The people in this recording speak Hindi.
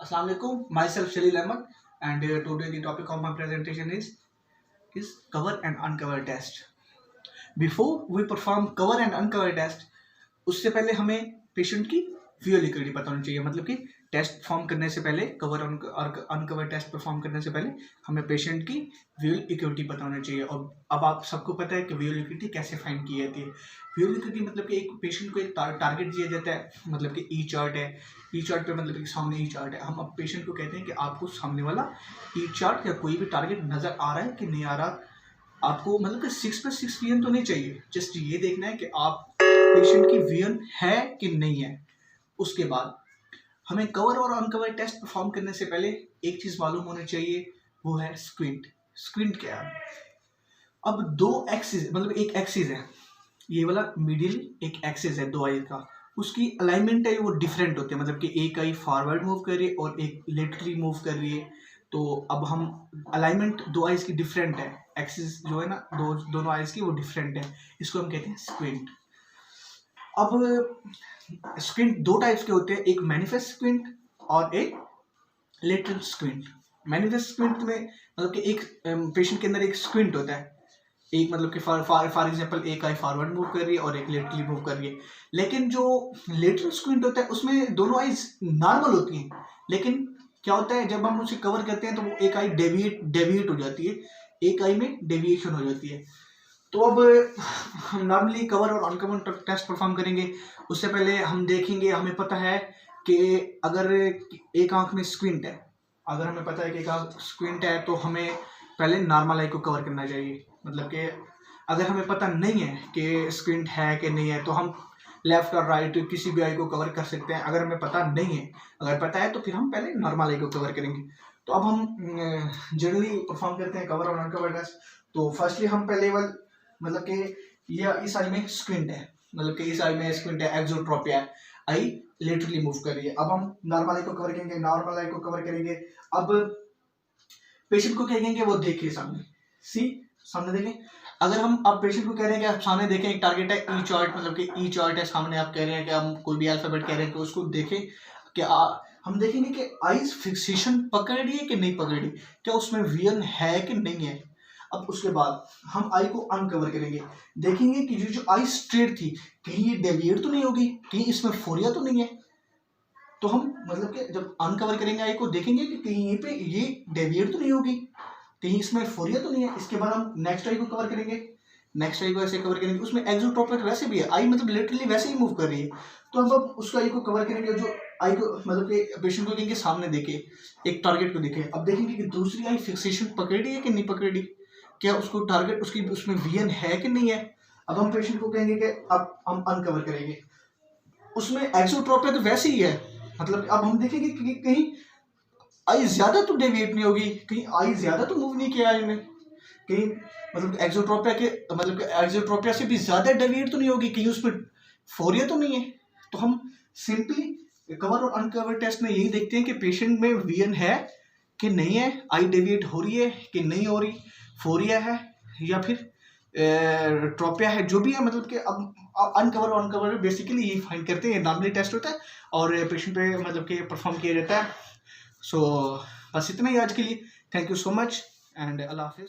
Assalamu alaikum. Myself Shalil Ahmed, and today the topic of my presentation is cover and uncover test. Before we perform cover and uncover test, उससे पहले हमें पेशेंट की व्यू लिक्विडिटी पता होनी चाहिए। मतलब कि टेस्ट परफॉर्म करने से पहले, कवर और अनकवर टेस्ट परफॉर्म करने से पहले हमें पेशेंट की व्यू लिक्विडिटी पता होनी चाहिए। और अब आप सबको पता है कि व्यू लिक्विडिटी कैसे फाइंड की जाती है। व्यू लिक्विडिटी मतलब कि एक पेशेंट को एक टारगेट दिया जाता है, मतलब कि ई चार्ट है, ई चार्ट पे मतलब कि सामने ई चार्ट है। हम अब पेशेंट को कहते हैं कि आपको सामने वाला ई चार्ट या कोई भी टारगेट नज़र आ रहा है कि नहीं आ रहा। आपको मतलब कि 6/6 विजन तो नहीं चाहिए, जस्ट ये देखना है कि आप पेशेंट की विजन है कि नहीं है। उसके बाद हमें कवर और अनकवर टेस्ट परफॉर्म करने से पहले एक चीज मालूम होनी चाहिए, वो है स्क्विंट। स्क्विंट क्या है? अब दो एक्सिस, मतलब एक एक्सिस है, ये वाला मिडिल एक एक्सिस है दो आई का, उसकी अलाइनमेंट है वो डिफरेंट होती है। मतलब कि एक आई फॉरवर्ड मूव कर रही है और एक लेटरली मूव कर रही है। तो अब हम अलाइनमेंट दो आइज की डिफरेंट है, एक्सिस जो है ना दोनों आइज की वो डिफरेंट है, इसको हम कहते हैं स्क्विंट। अब स्क्विंट दो टाइप्स के होते हैं, एक मैनिफेस्ट स्क्विंट और एक लेटरल स्क्विंट। मैनिफेस्ट स्क्विंट में मतलब कि एक पेशेंट के अंदर एक स्क्विंट होता है, एक मतलब कि फॉर एग्जांपल एक आई फॉरवर्ड मूव कर रही है और एक लेटरली मूव कर रही है। लेकिन जो लेटरल स्क्विंट होता है उसमें दोनों आईज नॉर्मल होती हैं, लेकिन क्या होता है जब हम उसे कवर करते हैं तो वो एक आई डेविएट हो जाती है, एक आई में डेविएशन हो जाती है। तो अब हम नॉर्मली कवर और अनकवर टेस्ट परफॉर्म करेंगे। उससे पहले हम देखेंगे, हमें पता है कि अगर एक आंख में स्क्विंट है, अगर हमें पता है कि एक आंख स्क्विंट है तो हमें पहले नॉर्मल आई को कवर करना चाहिए। मतलब कि अगर हमें पता नहीं है कि स्क्विंट है कि नहीं है तो हम लेफ्ट और राइट किसी भी आई को कवर कर सकते हैं। अगर हमें पता नहीं है, अगर पता है तो फिर हम पहले नॉर्मल आई को कवर करेंगे। तो अब हम जनरली परफॉर्म करते हैं कवर और अनकवर टेस्ट। तो फर्स्टली हम पहले मतलब कि ये इस आई में स्क्विंट है, मतलब कि इस आई में स्क्विंट है, एक्सोट्रोपिया है, आई लेटरली मूव कर रही है। अब हम नॉर्मल आई को कवर करेंगे, नॉर्मल आई को कवर करेंगे। अब पेशेंट को कहेंगे वो देखिए सामने, सामने देखें। अगर हम अब पेशेंट को कह रहे हैं कि आप सामने देखें, एक टारगेट है ई चार्ट, मतलब कि ई चार्ट है सामने, आप कह रहे हैं कि हम कोई भी अल्फाबेट कह रहे हैं तो उसको देखें कि हम देखेंगे कि आईज फिक्सेशन पकड़ रही है कि नहीं पकड़ रही, क्या उसमें विजन है कि नहीं है। अब उसके बाद हम आई को अनकवर करेंगे, देखेंगे कि जो आई स्ट्रेट थी कहीं ये डेविएट तो नहीं होगी, कहीं इसमें फोरिया तो नहीं है। तो हम मतलब कि जब अनकवर करेंगे आई को, देखेंगे कि कहीं यहीं पे ये डेविएट तो नहीं होगी, कहीं इसमें फोरिया तो नहीं है। इसके बाद हम नेक्स्ट आई को कवर करेंगे, नेक्स्ट आई को ऐसे कवर करेंगे, उसमें एक्सोट्रोपिक वैसे भी है, आई मतलब लिटरली वैसे ही मूव कर रही है। तो हम अब उसको आई को कवर करेंगे, जो आई को मतलब कि पेशेंट को कहेंगे सामने देखे, एक टारगेट को देखे। अब देखेंगे कि दूसरी आई फिक्सेशन पकड़ रही है कि नहीं पकड़ रही, क्या उसको टारगेट उसकी उसमें विजन है कि नहीं है। अब हम पेशेंट को कहेंगे कि अब हम अनकवर करेंगे, उसमें एक्सोट्रोपिया तो वैसे ही है। मतलब अब हम देखेंगे कि कहीं आई ज्यादा तो डेविएट नहीं होगी, कहीं आई ज्यादा तो मूव नहीं किया आई ने, कहीं मतलब एक्सोट्रोपिया के मतलब एक्सोट्रोपिया से भी ज्यादा डेविएट तो नहीं होगी, कहीं उसमें फोरिया तो नहीं है। तो हम सिंपली कवर और अनकवर टेस्ट में यही देखते हैं कि पेशेंट में विजन है कि नहीं है, आई डेविएट हो रही है कि नहीं हो रही, फोरिया है या फिर ट्रोपिया है, जो भी है। मतलब कि अब अनकवर और अनकवर बेसिकली यही फाइंड करते हैं, नॉर्मली टेस्ट होता है और पेशेंट पे मतलब कि परफॉर्म किया जाता है। सो बस इतना ही आज के लिए। Thank you so much and अल्लाह हाफिज़।